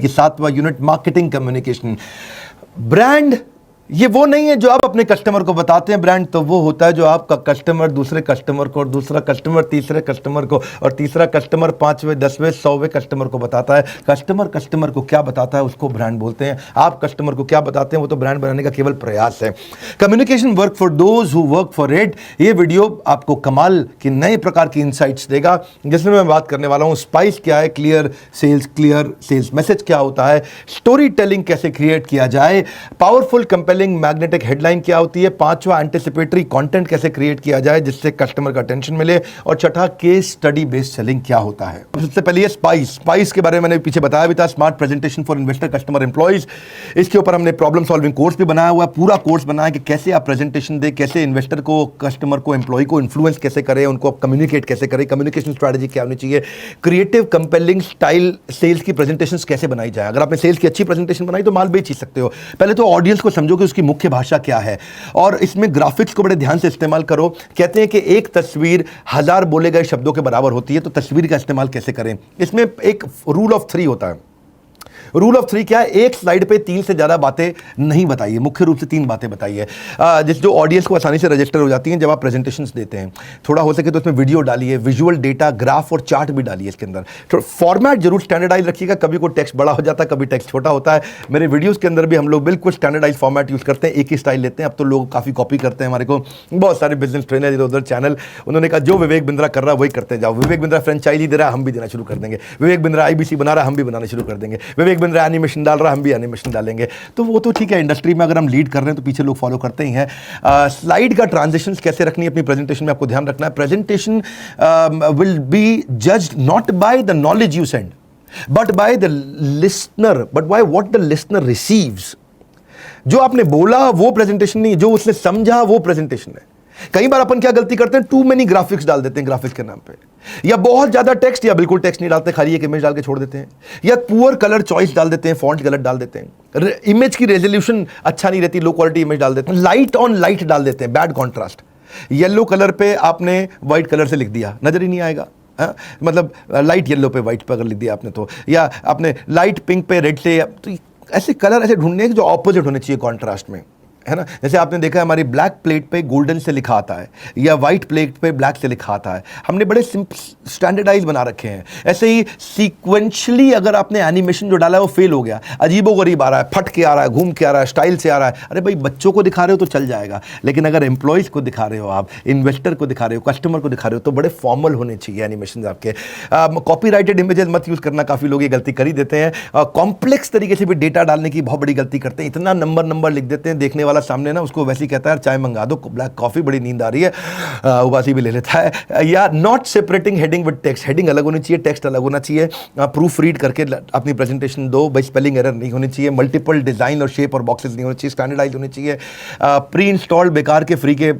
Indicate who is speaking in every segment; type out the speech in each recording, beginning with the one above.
Speaker 1: कि 7वां unit marketing communication. Brand ये वो नहीं है जो आप अपने कस्टमर को बताते हैं, ब्रांड तो वो होता है जो आपका कस्टमर दूसरे कस्टमर को, और दूसरा कस्टमर तीसरे कस्टमर को, और तीसरा कस्टमर 5वें 10वें 100वें कस्टमर को बताता है। कस्टमर को क्या बताता है उसको ब्रांड बोलते हैं। आप कस्टमर को क्या बताते हैं वो तो ब्रांड बनाने का केवल प्रयास है। Communication work for those who work for it. ये वीडियो आपको कमाल की नए प्रकार की इंसाइट्स देगा, जिसमें मैं बात करने वाला हूं स्पाइस क्या है, क्लियर सेल्स मैसेज क्या होता है, स्टोरी टेलिंग कैसे क्रिएट किया जाए, पावरफुल कंपेलिंग मैग्नेटिक हेडलाइन क्या होती है, 5वां एंटिसिपेटरी कंटेंट कैसे क्रिएट किया जाए जिससे कस्टमर का अटेंशन मिले, और छठा केस स्टडी बेस्ड सेलिंग क्या होता है। सबसे पहले स्पाइस के बारे में मैंने पीछे बताया भी था, smart presentation for investor customer employees. इसके ऊपर हमने प्रॉब्लम सॉल्विंग कोर्स भी बनाया हुआ है, पूरा कोर्स बनाया कि कैसे आप प्रेजेंटेशन दे, कैसे इन्वेस्टर को, कस्टमर को, एम्प्लॉय को इन्फ्लुएंस कैसे करें, उनको कम्युनिकेट कैसे करें, कम्युनिकेशन स्ट्रेटजी क्या होनी चाहिए, क्रिएटिव कंपेलिंग स्टाइल सेल्स की प्रेजेंटेशन कैसे बनाई जाए। अगर आपने सेल्स की अच्छी प्रेजेंटेशन बनाई तो माल बेच ही सकते हो। पहले तो ऑडियंस को समझो कि उसकी मुख्य भाषा क्या है, और इसमें ग्राफिक्स को बड़े ध्यान से इस्तेमाल करो। कहते हैं कि एक तस्वीर 1000 बोले गए शब्दों के बराबर होती है, तो तस्वीर का इस्तेमाल कैसे करें। इसमें एक रूल ऑफ 3 होता है। रूल ऑफ 3 क्या है? एक स्लाइड पे 3 से ज्यादा बातें नहीं बताइए, मुख्य रूप से 3 बातें बताइए, जिस जो ऑडियंस को आसानी से रजिस्टर हो जाती हैं जब आप प्रेजेंटेशंस देते हैं। थोड़ा हो सके तो इसमें वीडियो डालिए, विजुअल डेटा, ग्राफ और चार्ट भी डालिए इसके अंदर। तो फॉर्मेट जरूर स्टैंडर्डाइज रखिएगा, कभी कोई टेक्स्ट बड़ा हो जाता है, कभी टेक्स्ट छोटा होता है। मेरे वीडियोस के अंदर भी हम लोग बिल्कुल स्टैंडर्डाइज फॉर्मेट यूज करते हैं, एक ही स्टाइल लेते हैं। अब तो लोग काफी कॉपी करते हैं, हमारे को बहुत सारे बिजनेस ट्रेनर इधर उधर चैनल, उन्होंने कहा जो विवेक बिंद्रा कर रहा है वही करते जाओ। विवेक बिंद्रा फ्रेंचाइजी दे रहा है, हम भी देना शुरू कर देंगे। विवेक बिंद्रा IBC बना रहा है, हम भी बनाना शुरू कर देंगे। विवेक बिंद्रा एनिमेशन डाल रहा, हम भी एनिमेशन डालेंगे। तो वो तो ठीक है, इंडस्ट्री में अगर हम लीड कर रहे हैं तो पीछे लोग फॉलो करते ही हैं। स्लाइड का ट्रांजिशन कैसे रखनी है अपनी प्रेजेंटेशन में, आपको ध्यान रखना है। Presentation will be judged not by the knowledge you send but by the listener, but by what the listener receives. जो आपने बोला वो प्रेजेंटेशन नहीं, जो उसने समझा वो प्रेजेंटेशन है। कई बार अपन क्या गलती करते हैं, टू मेनी ग्राफिक्स डाल देते हैं ग्राफिक्स के नाम पे, या बहुत ज्यादा टेक्स्ट, या बिल्कुल टेक्स्ट नहीं डालते, खाली एक इमेज डाल के छोड़ देते हैं, या पुअर कलर चॉइस डाल देते हैं, फॉन्ट गलत डाल देते हैं, इमेज की रेजोल्यूशन अच्छा नहीं रहती, लो क्वालिटी इमेज डाल देते हैं, लाइट ऑन लाइट डाल देते हैं, बैड कॉन्ट्रास्ट। येलो कलर पे आपने व्हाइट कलर से लिख दिया, नजर ही नहीं आएगा। मतलब लाइट येलो पे व्हाइट पे अगर लिख दिया आपने तो, या आपने लाइट पिंक पे रेड से, तो ऐसे कलर ऐसे ढूंढने जो ऑपोजिट होने चाहिए कॉन्ट्रास्ट में, है ना। जैसे आपने देखा है हमारी ब्लैक प्लेट पे गोल्डन से लिखा आता है, या व्हाइट प्लेट पे ब्लैक से लिखा आता है। हमने बड़े स्टैंडर्डाइज बना रखे हैं। ऐसे ही सीक्वेंशली अगर आपने एनिमेशन जो डाला है वो फेल हो गया, अजीबोगरीब आ रहा है, फट के आ रहा है, घूम के आ रहा है, स्टाइल से आ रहा है, अरे भाई बच्चों को दिखा रहे हो तो चल जाएगा, लेकिन अगर एम्प्लॉयज को दिखा रहे हो, आप इन्वेस्टर को दिखा रहे हो, कस्टमर को दिखा रहे हो, तो बड़े फॉर्मल होने चाहिए एनिमेशन आपके। कॉपीराइटेड इमेजेस मत यूज करना, काफी लोग ये गलती कर ही देते हैं। कॉम्प्लेक्स तरीके से भी डेटा डालने की बहुत बड़ी गलती करते हैं, इतना नंबर लिख देते हैं, देखने वाला सामने ना उसको वैसे ही कहता है चाय मंगा दो, ब्लैक कॉफी, बड़ी नींद आ रही है, उबासी भी ले लेता है। या not separating heading with text, heading अलग होनी चाहिए, टेक्स्ट अलग होना चाहिए। प्रूफ रीड करके अपनी प्रेजेंटेशन दो भाई, स्पेलिंग एरर नहीं होनी चाहिए, मल्टीपल डिजाइन और शेप और बॉक्सेस नहीं होने चाहिए, स्टैंडर्डाइज होनी चाहिए। प्री इंस्टॉल्ड बेकार के फ्री के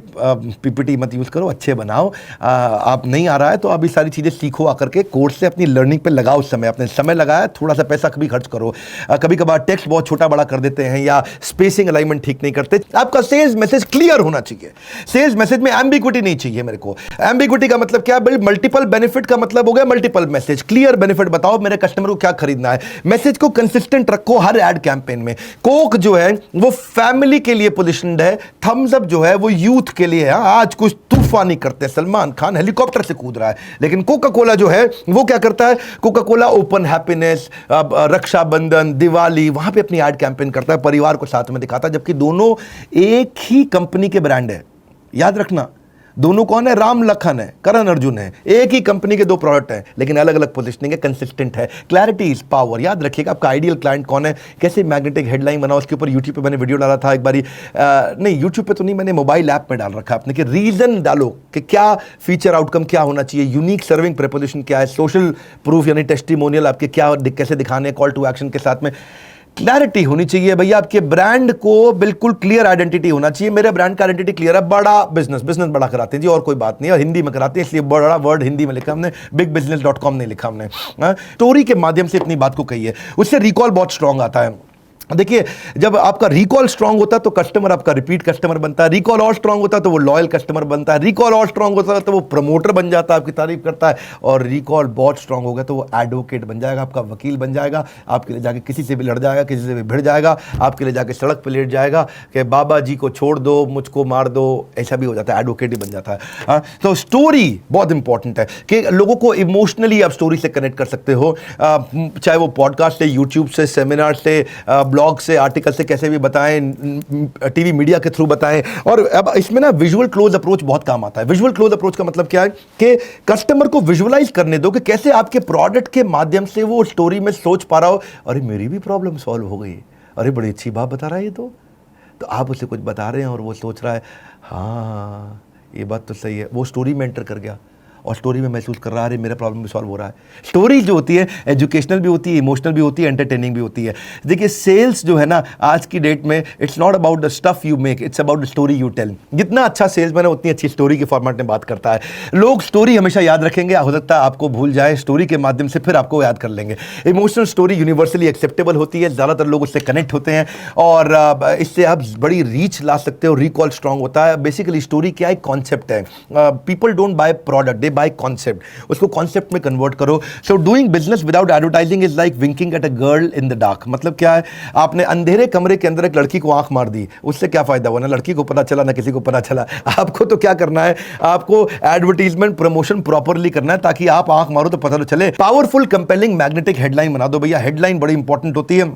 Speaker 1: PPT मत यूज करो, अच्छे बनाओ। आप नहीं आ रहा है तो आप ये सारी चीजें सीखो आकर के, कोर्स से अपनी लर्निंग पे लगाओ समय, अपने समय लगाया, थोड़ा सा पैसा कभी खर्च करो। कभी कभार टेक्स्ट बहुत छोटा बड़ा कर देते हैं, या स्पेसिंग अलाइनमेंट ठीक नहीं करते। आपका सेल्स मैसेज क्लियर होना चाहिए, सेल्स मैसेज में एम्बिग्विटी नहीं चाहिए मेरे को। एम्बिग्विटी का मतलब क्या है? मल्टीपल बेनिफिट का मतलब हो गया मल्टीपल मैसेज। क्लियर बेनिफिट बताओ मेरे कस्टमर को क्या खरीदना है, मैसेज को कंसिस्टेंट रखो हर एड कैंपेन में। कोक जो है वो फैमिली के लिए पोजिशनड है, थम्स अप जो है वो यूथ के लिए है। आज कुछ तूफानी करते हैं, सलमान खान हेलीकॉप्टर से कूद रहा है, लेकिन कोका कोला जो है वो क्या करता है? Coca Cola open happiness, Raksha Bandhan, Diwali, वहां पे अपनी एड कैंपेन करता है, परिवार को साथ में दिखाता है, जबकि दोनों एक ही कंपनी के ब्रांड है। याद रखना, दोनों कौन है? राम लखन है, करण अर्जुन है, एक ही कंपनी के 2 प्रोडक्ट हैं, लेकिन अलग अलग पोजीशनिंग है, कंसिस्टेंट है। Clarity is power. याद रखिएगा आपका आइडियल क्लाइंट कौन है, कैसे मैग्नेटिक हेडलाइन बनाओ। उसके ऊपर यूट्यूब पे मैंने वीडियो डाला था एक बारी, नहीं यूट्यूब पे तो नहीं, मैंने मोबाइल ऐप में डाल रखा है आपने, कि रीजन डालो कि क्या फीचर आउटकम क्या होना चाहिए, यूनिक सर्विंग प्रेपोजिशन क्या है, सोशल प्रूफ यानी टेस्टिमोनियल आपके क्या कैसे दिखाने, कॉल टू एक्शन के साथ में क्लैरिटी होनी चाहिए भैया। आपके ब्रांड को बिल्कुल क्लियर आइडेंटिटी होना चाहिए। मेरे ब्रांड का आइडेंटिटी क्लियर है, बड़ा बिजनेस बड़ा कराते हैं जी, और कोई बात नहीं है, और हिंदी में कराते हैं इसलिए बड़ा वर्ड हिंदी में लिखा हमने, bigbusiness.com नहीं लिखा हमने। स्टोरी के माध्यम से अपनी बात को कही है, उससे रिकॉल बहुत स्ट्रांग आता है। देखिए, जब आपका रिकॉल स्ट्रांग होता है तो कस्टमर आपका रिपीट कस्टमर बनता है, रिकॉल और स्ट्रांग होता है तो वो लॉयल कस्टमर बनता है, रिकॉल और स्ट्रांग होता है तो वो प्रमोटर बन जाता है, आपकी तारीफ करता है, और रिकॉल बहुत स्ट्रांग हो गया तो वो एडवोकेट बन जाएगा, आपका वकील बन जाएगा, आपके लिए जाके किसी से भी लड़ जाएगा, किसी से भी भिड़ जाएगा, आपके लिए जाके सड़क पर लेट जाएगा कि बाबा जी को छोड़ दो, मुझको मार दो, ऐसा भी हो जाता है, एडवोकेट ही बन जाता है। हाँ, तो स्टोरी बहुत इंपॉर्टेंट है कि लोगों को इमोशनली आप स्टोरी से कनेक्ट कर सकते हो, चाहे वो पॉडकास्ट से, यूट्यूब से, सेमिनार से, ब्लॉग से, आर्टिकल से, कैसे भी बताएं, टीवी मीडिया के थ्रू बताएं। और अब इसमें ना विजुअल क्लोज अप्रोच बहुत काम आता है। विजुअल क्लोज अप्रोच का मतलब क्या है कि कस्टमर को विजुअलाइज करने दो कि कैसे आपके प्रोडक्ट के माध्यम से वो स्टोरी में सोच पा रहा हो, अरे मेरी भी प्रॉब्लम सॉल्व हो गई, अरे बड़ी अच्छी बात बता रहा है ये तो आप उसे कुछ बता रहे हैं और वो सोच रहा है हाँ ये बात तो सही है, वो स्टोरी में एंटर कर गया और स्टोरी में महसूस कर रहा है मेरा प्रॉब्लम भी सॉल्व हो रहा है। स्टोरी जो होती है एजुकेशनल भी होती है, इमोशनल भी होती है, एंटरटेनिंग भी होती है। देखिए, सेल्स जो है ना आज की डेट में, it's not about the stuff you make, it's about the story you tell. जितना अच्छा सेल्समैन है उतनी अच्छी स्टोरी के फॉर्मेट में बात करता है। लोग स्टोरी हमेशा याद रखेंगे, हो सकता है आपको भूल जाए, स्टोरी के माध्यम से फिर आपको याद कर लेंगे। इमोशनल स्टोरी यूनिवर्सली एक्सेप्टेबल होती है, ज़्यादातर लोग उससे कनेक्ट होते हैं और इससे आप बड़ी रीच ला सकते हो, रिकॉल स्ट्रांग होता है। बेसिकली स्टोरी क्या है, कॉन्सेप्ट है। People don't buy product, they buy concept. उसको कॉन्सेप्ट में कन्वर्ट करो। So doing business without advertising is like winking at a girl in the dark. मतलब क्या है, आपने अंधेरे कमरे के अंदर एक लड़की को आंख मार दी, उससे क्या फायदा हुआ? ना लड़की को पता चला, ना किसी को पता चला। आपको तो क्या करना है, आपको एडवर्टीजमेंट प्रमोशन प्रॉपरली करना है ताकि आप आंख मारो तो पता तो चले। पावरफुल कंपेलिंग मैग्नेटिक हेडलाइन बना दो भैया। हेडलाइन बड़ी इंपॉर्टेंट होती है।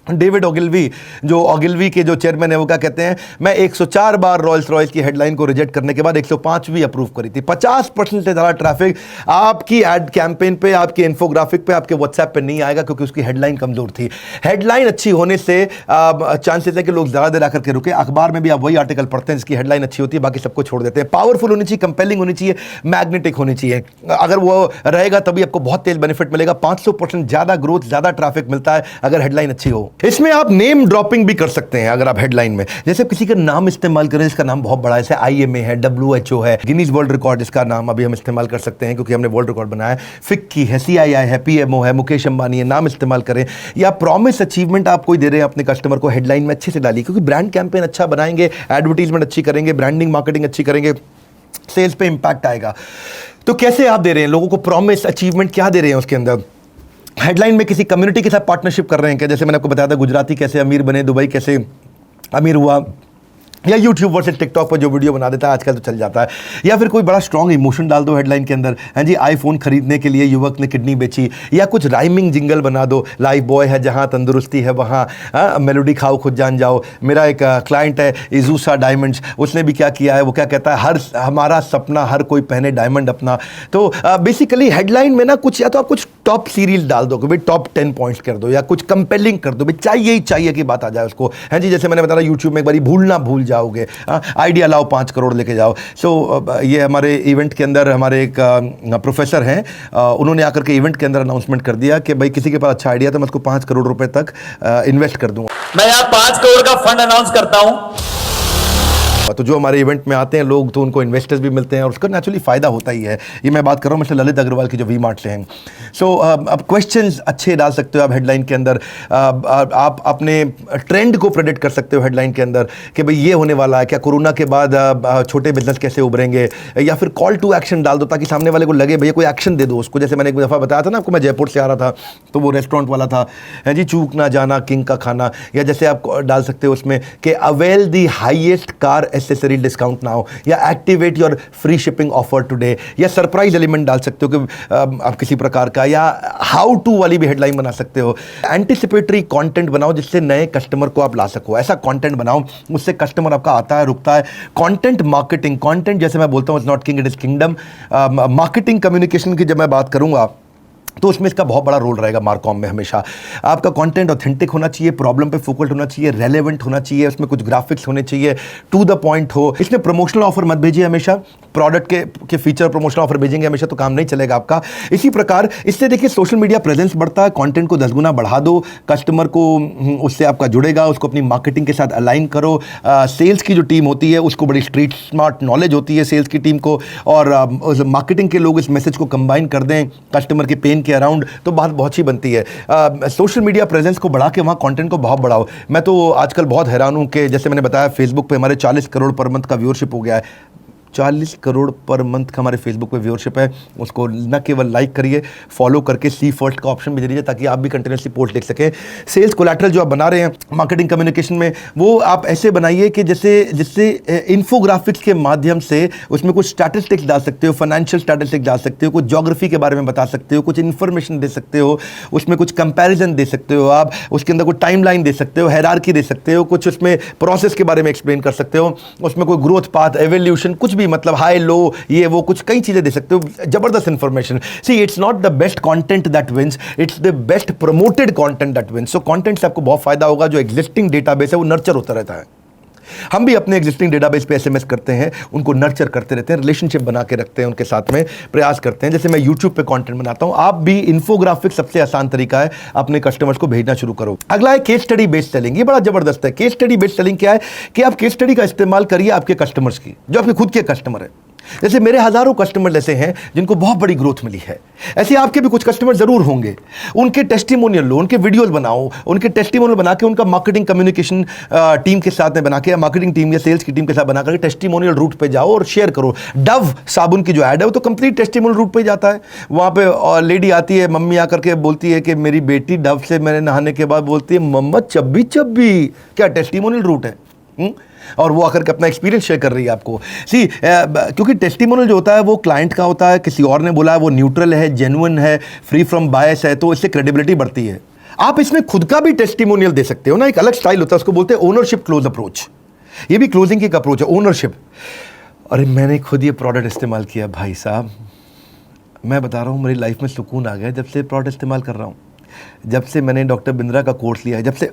Speaker 1: डेविड ओगिलवी, जो ओगिलवी के जो चेयरमैन है, वो क्या कहते हैं, मैं 104 बार रॉयल्स रॉयस की हेडलाइन को रिजेक्ट करने के बाद 105वीं अप्रूव करी थी। 50% से ज़्यादा ट्रैफिक आपकी एड कैंपेन पे, आपके इन्फोग्राफिक पे, आपके व्हाट्सएप पे नहीं आएगा क्योंकि उसकी हेडलाइन कमजोर थी। हेडलाइन अच्छी होने से चांसेस है कि लोग ज़्यादा देर आकर के रुके। अखबार में भी आप वही आर्टिकल पढ़ते हैं जिसकी हेडलाइन अच्छी होती है, बाकी सबको छोड़ देते हैं। पावरफुल होनी चाहिए, कंपेलिंग होनी चाहिए, मैग्नेटिक होनी चाहिए। अगर वो रहेगा तभी आपको बहुत तेज बेनिफिट मिलेगा। 500% ज़्यादा ग्रोथ, ज़्यादा ट्रैफिक मिलता है अगर हेडलाइन अच्छी हो। इसमें आप नेम ड्रॉपिंग भी कर सकते हैं अगर आप हेडलाइन में, जैसे किसी का नाम इस्तेमाल करें जिसका नाम बहुत बड़ा है, जैसे IMA है, WHO है, गिनीज वर्ल्ड रिकॉर्ड, इसका नाम अभी हम इस्तेमाल कर सकते हैं क्योंकि हमने वर्ल्ड रिकॉर्ड बनाया है। फिक्की है, CII है, PMO है, मुकेश अंबानी है, नाम इस्तेमाल करें। या प्रॉमिस अचीवमेंट आप कोई दे रहे हैं अपने कस्टमर को, हेडलाइन में अच्छे से डालिए क्योंकि ब्रांड कैंपेन अच्छा बनाएंगे, एडवर्टीजमेंट अच्छी करेंगे, ब्रांडिंग मार्केटिंग अच्छी करेंगे, सेल्स पे इंपैक्ट आएगा। तो कैसे आप दे रहे हैं लोगों को प्रॉमिस अचीवमेंट, क्या दे रहे हैं उसके अंदर? हेडलाइन में किसी कम्युनिटी के साथ पार्टनरशिप कर रहे हैं क्या? जैसे मैंने आपको बताया था गुजराती कैसे अमीर बने, दुबई कैसे अमीर हुआ, या यूट्यूब वर्सेस टिकटॉक पर जो वीडियो बना देता है आजकल तो चल जाता है। या फिर कोई बड़ा स्ट्रॉन्ग इमोशन डाल दो हेडलाइन के अंदर, हाँ जी, आईफोन खरीदने के लिए युवक ने किडनी बेची, या कुछ राइमिंग जिंगल बना दो, लाइफ बॉय है जहाँ तंदुरुस्ती है वहाँ मेलोडी खाओ खुद जान जाओ। मेरा एक क्लाइंट है इजूसा डायमंड्स, उसने भी क्या किया है, वो क्या कहता है, हर हमारा सपना हर कोई पहने डायमंड अपना। तो बेसिकली हेडलाइन में ना कुछ, या तो आप कुछ टॉप सीरीज डाल दो कि भाई टॉप 10 पॉइंट्स कर दो, या कुछ कंपेलिंग कर दो, भाई चाहिए ही चाहिए कि बात आ जाए उसको। हाँ जी, जैसे मैंने बताया यूट्यूब में एक बारी भूलना भूल जाओगे, आइडिया लाओ 5 करोड़ लेके जाओ। सो ये हमारे इवेंट के अंदर हमारे एक प्रोफेसर हैं, उन्होंने आकर के इवेंट के अंदर अनाउंसमेंट कर दिया कि भाई किसी के पास अच्छा आइडिया तो मैं उसको 5 करोड़ रुपए तक इन्वेस्ट कर दूंगा।
Speaker 2: मैं यहाँ 5 करोड़ का फंड अनाउंस करता हूँ।
Speaker 1: तो जो हमारे इवेंट में आते हैं लोग, तो उनको इन्वेस्टर्स भी मिलते हैं और उसका नेचुरली फ़ायदा होता ही है। ये मैं बात कर रहा हूँ मिस्टर ललित अग्रवाल की जो वी मार्ट से हैं। सो अब क्वेश्चंस अच्छे डाल सकते हो आप हेडलाइन के अंदर। आप अपने ट्रेंड को प्रेडिक्ट कर सकते हो हेडलाइन के अंदर कि भाई ये होने वाला है, क्या कोरोना के बाद छोटे बिजनेस कैसे उभरेंगे, या फिर कॉल टू एक्शन डाल दो ताकि सामने वाले को लगे भैया कोई एक्शन दे दो उसको। जैसे मैंने एक दफ़ा बताया था ना आपको, मैं जयपुर से आ रहा था तो वो रेस्टोरेंट वाला था, है जी, चूक ना जाना किंग का खाना। या जैसे आप डाल सकते हो उसमें कि avail the highest car accessory discount now, या activate your free shipping offer today, या सरप्राइज एलिमेंट डाल सकते हो कि आप किसी प्रकार का, या हाउ टू वाली भी हेडलाइन बना सकते हो। एंटिसिपेटरी कंटेंट बनाओ जिससे नए कस्टमर को आप ला सको। ऐसा कंटेंट बनाओ उससे कस्टमर आपका आता है रुकता है। कंटेंट मार्केटिंग, कंटेंट जैसे मैं बोलता हूँ it's not king it is kingdom. Marketing communication की जब मैं बात करूंगा तो उसमें इसका बहुत बड़ा रोल रहेगा मार्कॉम में। हमेशा आपका कंटेंट ऑथेंटिक होना चाहिए, प्रॉब्लम पे फोकस्ड होना चाहिए, रेलेवेंट होना चाहिए, उसमें कुछ ग्राफिक्स होने चाहिए, टू द पॉइंट हो। इसमें प्रमोशनल ऑफर मत भेजिए हमेशा, प्रोडक्ट के फीचर प्रमोशनल ऑफर भेजेंगे हमेशा तो काम नहीं चलेगा आपका। इसी प्रकार इससे देखिए सोशल मीडिया प्रेजेंस बढ़ता है, कंटेंट को 10 गुना बढ़ा दो, कस्टमर को उससे आपका जुड़ेगा, उसको अपनी मार्केटिंग के साथ अलाइन करो। सेल्स की जो टीम होती है उसको बड़ी स्ट्रीट स्मार्ट नॉलेज होती है सेल्स की टीम को, और मार्केटिंग के लोग इस मैसेज को कंबाइन कर दें कस्टमर के पेन के अराउंड, तो बात बहुत ही बनती है। सोशल मीडिया प्रेजेंस को बढ़ा के वहाँ कंटेंट को बहुत बढ़ाओ। मैं तो आजकल बहुत हैरान हूँ कि जैसे मैंने बताया फेसबुक पे हमारे 40 करोड़ पर मंथ का व्यूअरशिप हो गया है। 40 करोड़ पर मंथ का हमारे फेसबुक पे व्यूअरशिप है। उसको न केवल लाइक करिए, फॉलो करके सी फर्स्ट का ऑप्शन भी दे दीजिए ताकि आप भी कंटिन्यूसली पोस्ट लिख सकें। सेल्स कोलैटरल जो आप बना रहे हैं मार्केटिंग कम्युनिकेशन में, वो आप ऐसे बनाइए कि जिससे इन्फोग्राफिक्स के माध्यम से उसमें कुछ स्टैटिस्टिक्स डाल सकते हो, फाइनेंशियल स्टैटिस्टिक्स डाल सकते हो, कुछ ज्योग्राफी के बारे में बता सकते हो, कुछ इन्फॉर्मेशन दे सकते हो, उसमें कुछ कंपैरिजन दे सकते हो, आप उसके अंदर कुछ टाइमलाइन दे सकते हो, हायरार्की दे सकते हो, कुछ उसमें प्रोसेस के बारे में एक्सप्लेन कर सकते हो, उसमें कोई ग्रोथ पाथ, एवोल्यूशन, कुछ भी, मतलब हाई लो, ये वो कुछ कई चीजें दे सकते हो। जबरदस्त information. See it's not the best content that wins, it's the best promoted content that wins. So content से आपको बहुत फायदा होगा। जो एग्जिस्टिंग डेटाबेस है वो नर्चर होता रहता है। हम भी अपने एग्जिस्टिंग डेटाबेस पे एसएमएस करते हैं, उनको नर्चर करते रहते हैं, रिलेशनशिप बना के रखते हैं, उनके साथ में प्रयास करते हैं। जैसे मैं यूट्यूब पे कंटेंट बनाता हूं, आप भी इन्फोग्राफिक सबसे आसान तरीका है, अपने कस्टमर्स को भेजना शुरू करो। अगला है केस स्टडी बेस्ड सेलिंग। ये बड़ा जबरदस्त है। केस स्टडी बेस्ड सेलिंग क्या है कि आप केस स्टडी का इस्तेमाल करिए आपके कस्टमर्स की, जो आपके खुद के कस्टमर है। जैसे मेरे हजारों कस्टमर ऐसे हैं जिनको बहुत बड़ी ग्रोथ मिली है, ऐसे आपके भी कुछ कस्टमर जरूर होंगे। उनके टेस्टिमोनियल लो, उनके वीडियोस बनाओ, उनके टेस्टिमोनियल बना के उनका मार्केटिंग कम्युनिकेशन टीम के साथ में बना के, या मार्केटिंग टीम या सेल्स की टीम के साथ बना करके टेस्टिमोनियल रूट पे जाओ और शेयर करो। डव साबुन की जो ऐड है वो तो कंप्लीट टेस्टिमोनियल रूट पे जाता है। वहाँ पे लेडी आती है, मम्मी आकर के बोलती है कि मेरी बेटी डव से मैंने नहाने के बाद बोलती है मम्मा चब्बी चब्बी। क्या टेस्टिमोनियल रूट है? और वो आकर के अपना एक्सपीरियंस शेयर कर रही है आपको। सी क्योंकि टेस्टिमोनियल जो होता है वो क्लाइंट का होता है, किसी और ने बोला है, वो न्यूट्रल है, जेन्युइन है, फ्री फ्रॉम बायस है, तो इससे क्रेडिबिलिटी बढ़ती है। आप इसमें खुद का भी टेस्टिमोनियल दे सकते हो ना, एक अलग स्टाइल होता है, उसको बोलते हैं ओनरशिप क्लोज अप्रोच। ये भी क्लोजिंग की एक अप्रोच है, ओनरशिप। अरे मैंने खुद ये प्रोडक्ट इस्तेमाल किया भाई साहब, मैं बता रहा हूँ मेरी लाइफ में सुकून आ गया जब से प्रोडक्ट इस्तेमाल कर रहा हूँ। जब से मैंने डॉक्टर बिंद्रा का कोर्स लिया है, जब से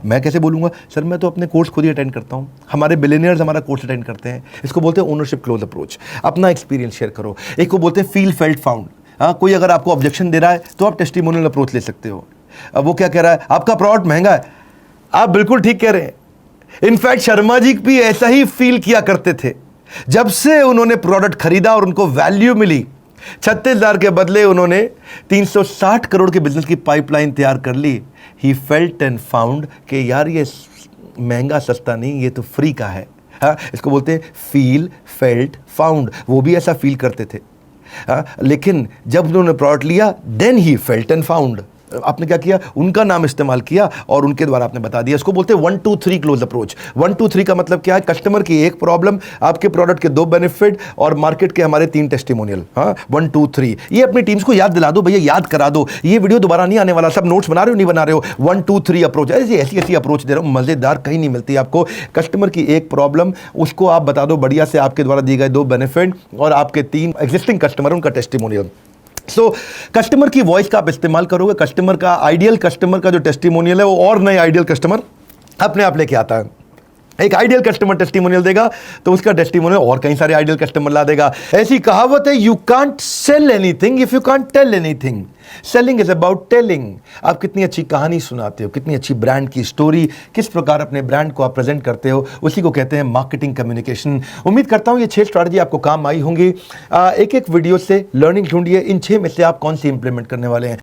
Speaker 1: मैं कैसे बोलूँगा सर, मैं तो अपने कोर्स खुद ही अटेंड करता हूँ। हमारे बिलियनियर्स हमारा कोर्स अटेंड करते हैं। इसको बोलते हैं ओनरशिप क्लोज अप्रोच। अपना एक्सपीरियंस शेयर करो। एक को बोलते हैं फील फेल्ट फाउंड। हाँ, कोई अगर आपको ऑब्जेक्शन दे रहा है तो आप टेस्टिमोनियल अप्रोच ले सकते हो। अब वो क्या कह रहा है, आपका प्रोडक्ट महंगा है। आप बिल्कुल ठीक कह रहे हैं। इनफैक्ट शर्मा जी भी ऐसा ही फील किया करते थे। जब से उन्होंने प्रोडक्ट खरीदा और उनको वैल्यू मिली, 36,000 के बदले उन्होंने 360 करोड़ के बिजनेस की पाइपलाइन तैयार कर ली। ही फेल्ट एंड फाउंड कि यार ये महंगा सस्ता नहीं, ये तो फ्री का है। हाँ, इसको बोलते हैं फील फेल्ट फाउंड। वो भी ऐसा फील करते थे। हाँ, लेकिन जब उन्होंने प्रोडक्ट लिया then he felt and found. आपने क्या किया, उनका नाम इस्तेमाल किया और उनके द्वारा आपने बता दिया। इसको बोलते हैं 1 2 3 क्लोज अप्रोच। 1 2 3 का मतलब क्या है, कस्टमर की एक प्रॉब्लम, आपके प्रोडक्ट के 2 बेनिफिट और मार्केट के हमारे 3 टेस्टिमोनियल। हाँ, 1 2 3। ये अपनी टीम्स को याद दिला दो भैया, याद करा दो। ये वीडियो दोबारा नहीं आने वाला। सब नोट्स बना रहे हो नहीं बना रहे हो, 1 2 3 अप्रोच। ऐसी अप्रोच दे रहा हूँ, मजेदार, कहीं नहीं मिलती आपको। कस्टमर की एक प्रॉब्लम, उसको आप बता दो बढ़िया से, आपके द्वारा दिए गए 2 बेनिफिट और आपके 3 एग्जिस्टिंग कस्टमर उनका टेस्टिमोनियल। सो कस्टमर की वॉइस का आप इस्तेमाल करोगे। कस्टमर का, आइडियल कस्टमर का जो टेस्टिमोनियल है वो और नए आइडियल कस्टमर अपने आप लेके आता है। एक आइडियल कस्टमर टेस्टिमोनियल देगा तो उसका टेस्टिमोनियल और कई सारे आइडियल कस्टमर ला देगा। ऐसी कहावत है, you can't sell anything if you can't tell anything. Selling is about telling. आप कितनी अच्छी कहानी सुनाते हो, कितनी अच्छी ब्रांड की स्टोरी, किस प्रकार अपने ब्रांड को आप प्रेजेंट करते हो, उसी को कहते हैं मार्केटिंग कम्युनिकेशन। उम्मीद करता हूं ये 6 स्ट्रैटेजी आपको काम आई होंगी। एक एक वीडियो से लर्निंग ढूंढिए, इन 6 में से आप कौन सी इंप्लीमेंट करने वाले हैं।